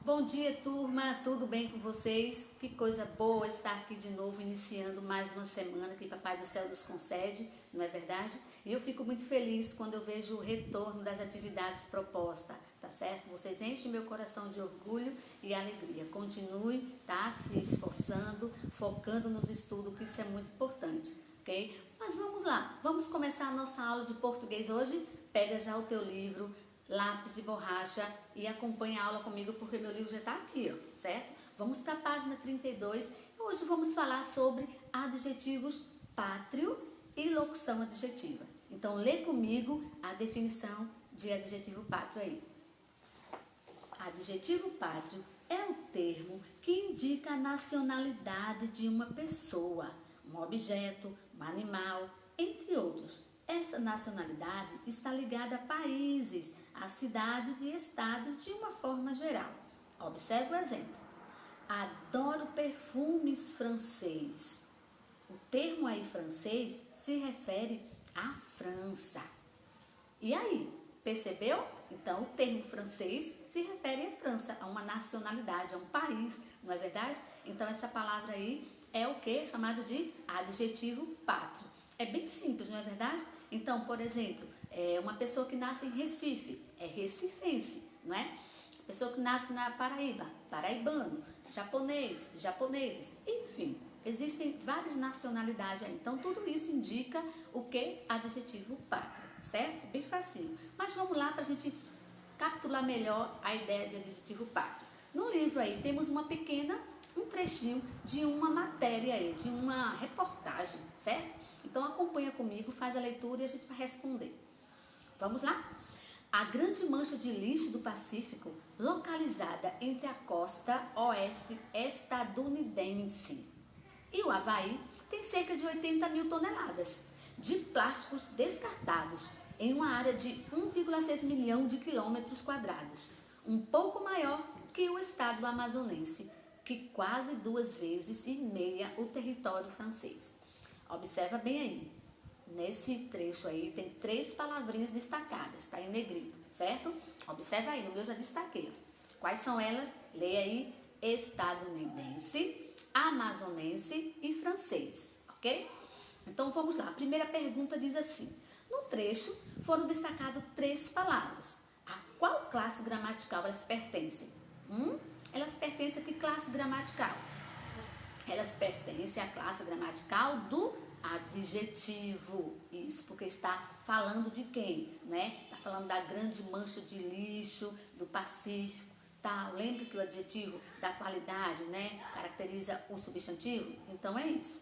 Bom dia, turma, tudo bem com vocês? Que coisa boa estar aqui de novo, iniciando mais uma semana que Papai do Céu nos concede, não é verdade? E eu fico muito feliz quando eu vejo o retorno das atividades propostas, tá certo? Vocês enchem meu coração de orgulho e alegria. Continue, tá? Se esforçando, focando nos estudos, que isso é muito importante, ok? Mas vamos lá, vamos começar a nossa aula de português hoje. Pega já o teu livro, lápis e borracha e acompanha a aula comigo, porque meu livro já está aqui, ó, certo? Vamos para a página 32 e hoje vamos falar sobre adjetivos pátrio e locução adjetiva. Então, lê comigo a definição de adjetivo pátrio aí. Adjetivo pátrio é o termo que indica a nacionalidade de uma pessoa, um objeto, um animal, entre outros. Essa nacionalidade está ligada a países, a cidades e estados de uma forma geral. Observe o exemplo. Adoro perfumes francês. O termo aí francês se refere à França. E aí, percebeu? Então, o termo francês se refere à França, a uma nacionalidade, a um país, não é verdade? Então, essa palavra aí é o que? Chamado de adjetivo pátrio. É bem simples, não é verdade? Então, por exemplo, uma pessoa que nasce em Recife é recifense, não é? Pessoa que nasce na Paraíba, paraibano, japonês, japoneses, enfim. Existem várias nacionalidades aí. Então, tudo isso indica o que? Adjetivo pátrio, certo? Bem facinho. Mas vamos lá para a gente capturar melhor a ideia de adjetivo pátrio. No livro aí temos um trechinho de uma matéria aí, de uma reportagem, certo? Então, acompanha comigo, faz a leitura e a gente vai responder. Vamos lá? A grande mancha de lixo do Pacífico, localizada entre a costa oeste estadunidense e o Havaí, tem cerca de 80 mil toneladas de plásticos descartados em uma área de 1,6 milhão de quilômetros quadrados, um pouco maior que o estado amazonense, que quase 2,5 vezes o território francês. Observa bem aí, nesse trecho aí tem 3 palavrinhas destacadas, está em negrito, certo? Observa aí, no meu já destaquei. Quais são elas? Leia aí: estadunidense, amazonense e francês, ok? Então vamos lá, a primeira pergunta diz assim: no trecho foram destacadas 3 palavras. A qual classe gramatical elas pertencem? Elas pertencem a que classe gramatical? Elas pertencem à classe gramatical do adjetivo. Isso porque está falando de quem, né? Está falando da grande mancha de lixo do Pacífico. Tá? Lembra que o adjetivo da qualidade, né, caracteriza o substantivo? Então é isso.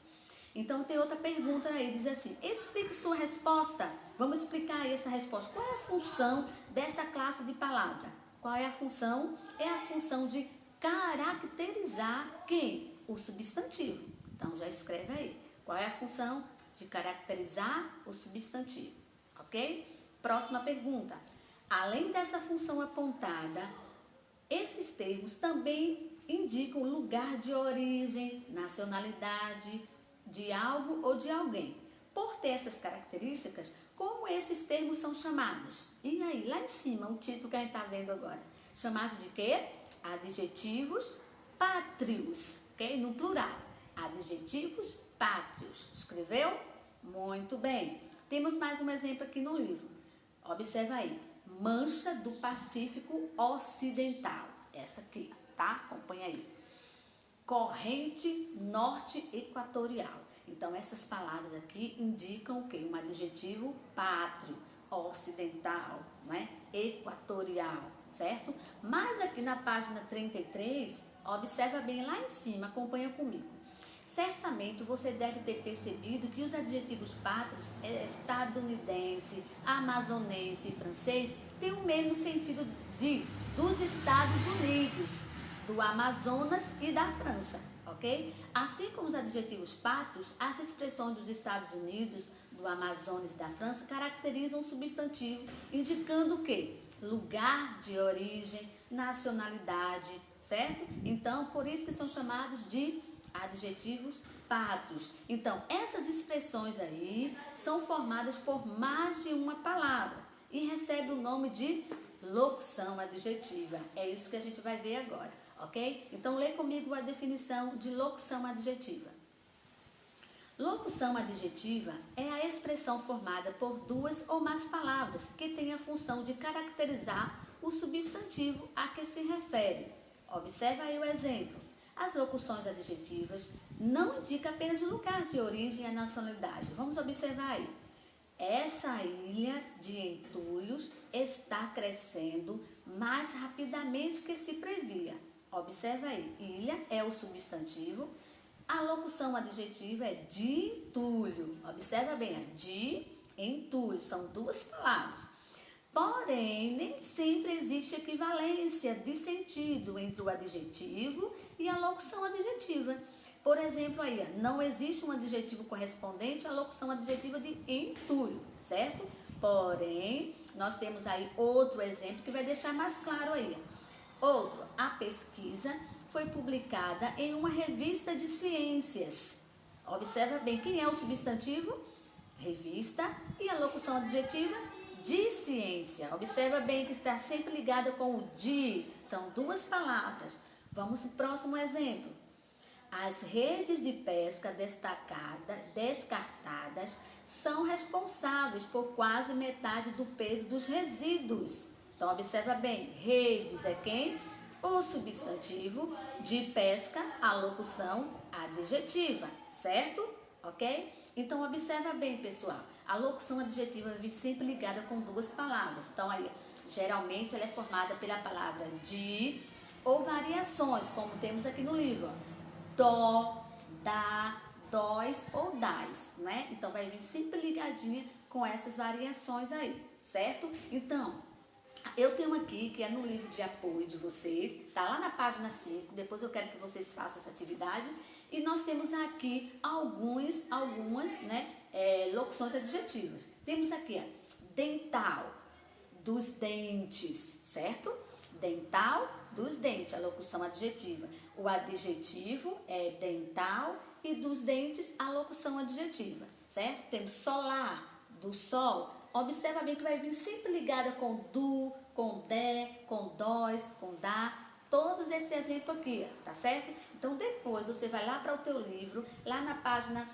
Então tem outra pergunta aí, diz assim: explique sua resposta. Vamos explicar aí essa resposta. Qual é a função dessa classe de palavra? Qual é a função? É a função de caracterizar quem? O substantivo. Então já escreve aí. Qual é a função de caracterizar o substantivo? Ok? Próxima pergunta. Além dessa função apontada, esses termos também indicam lugar de origem, nacionalidade de algo ou de alguém. Por ter essas características, como esses termos são chamados? E aí, lá em cima, o título que a gente está vendo agora. Chamado de quê? Adjetivos pátrios, ok? No plural. Adjetivos pátrios. Escreveu? Muito bem. Temos mais um exemplo aqui no livro. Observa aí. Mancha do Pacífico Ocidental. Essa aqui, tá? Acompanha aí. Corrente norte equatorial. Então, essas palavras aqui indicam o quê? Um adjetivo pátrio, ocidental, não é? Equatorial, certo? Mas aqui na página 33, observa bem lá em cima, acompanha comigo. Certamente você deve ter percebido que os adjetivos pátrios estadunidense, amazonense e francês têm o mesmo sentido dos Estados Unidos, do Amazonas e da França, ok? Assim como os adjetivos pátrios, as expressões dos Estados Unidos, do Amazonas e da França caracterizam o substantivo, indicando o quê? Lugar de origem, nacionalidade, certo? Então, por isso que são chamados de adjetivos pátrios. Então, essas expressões aí são formadas por mais de uma palavra e recebe o nome de locução adjetiva. É isso que a gente vai ver agora, ok? Então, lê comigo a definição de locução adjetiva. Locução adjetiva é a expressão formada por duas ou mais palavras que tem a função de caracterizar o substantivo a que se refere. Observa aí o exemplo. As locuções adjetivas não indicam apenas o lugar de origem e a nacionalidade. Vamos observar aí. Essa ilha de entulhos está crescendo mais rapidamente que se previa. Observa aí. Ilha é o substantivo. A locução adjetiva é de entulho. Observa bem, é de entulho. São duas palavras. Porém, nem sempre existe equivalência de sentido entre o adjetivo e a locução adjetiva. Por exemplo, aí, não existe um adjetivo correspondente à locução adjetiva de entulho, certo? Porém, nós temos aí outro exemplo que vai deixar mais claro aí. Outro, a pesquisa foi publicada em uma revista de ciências. Observa bem, quem é o substantivo? Revista, e a locução adjetiva? De ciência. Observa bem que está sempre ligada com o de, são duas palavras. Vamos para o próximo exemplo. As redes de pesca descartadas são responsáveis por quase metade do peso dos resíduos. Então, observa bem, redes é quem? O substantivo, de pesca, a locução adjetiva, certo? Ok? Então, observa bem, pessoal. A locução adjetiva vem sempre ligada com duas palavras. Então, aí, geralmente, ela é formada pela palavra de ou variações, como temos aqui no livro. Dó, dá, dóis ou dás, né? Então, vai vir sempre ligadinha com essas variações aí, certo? Então, eu tenho aqui, que é no livro de apoio de vocês, tá lá na página 5, depois eu quero que vocês façam essa atividade, e nós temos aqui algumas, né, locuções adjetivas. Temos aqui, ó, dental, dos dentes, certo? Dental, dos dentes, a locução adjetiva. O adjetivo é dental e dos dentes, a locução adjetiva, certo? Temos solar, do sol. Observa bem que vai vir sempre ligada com do, com de, com dós, com dá. Todos esses exemplos aqui, tá certo? Então, depois você vai lá para o teu livro, lá na página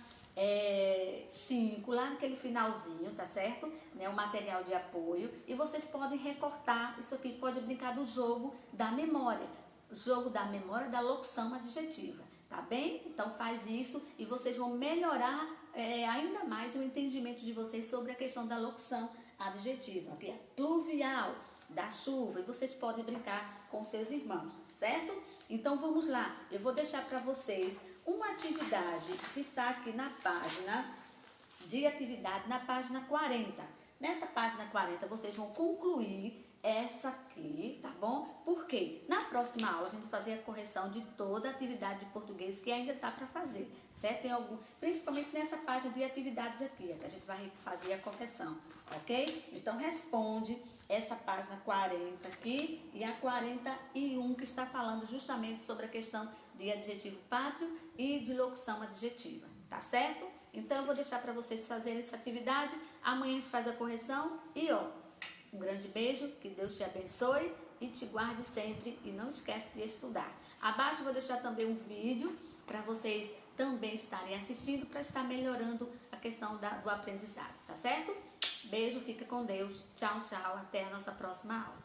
5, lá naquele finalzinho, tá certo? Né, o material de apoio. E vocês podem recortar, isso aqui pode brincar do jogo da memória. Jogo da memória da locução adjetiva, tá bem? Então, faz isso e vocês vão melhorar ainda mais o entendimento de vocês sobre a questão da locução adjetiva. Aqui é pluvial, da chuva, e vocês podem brincar com seus irmãos, certo? Então, vamos lá. Eu vou deixar para vocês uma atividade que está aqui na página de atividade, na página 40. Nessa página 40, vocês vão concluir essa aqui, tá bom? Porque na próxima aula a gente vai fazer a correção de toda a atividade de português que ainda tá para fazer, certo? Tem algum, principalmente nessa página de atividades aqui, que a gente vai fazer a correção, ok? Então, responde essa página 40 aqui e a 41, que está falando justamente sobre a questão de adjetivo pátrio e de locução adjetiva, tá certo? Então, eu vou deixar para vocês fazerem essa atividade. Amanhã a gente faz a correção e, ó, um grande beijo, que Deus te abençoe e te guarde sempre. E não esquece de estudar. Abaixo eu vou deixar também um vídeo para vocês também estarem assistindo, para estar melhorando a questão do aprendizado, tá certo? Beijo, fica com Deus. Tchau, tchau. Até a nossa próxima aula.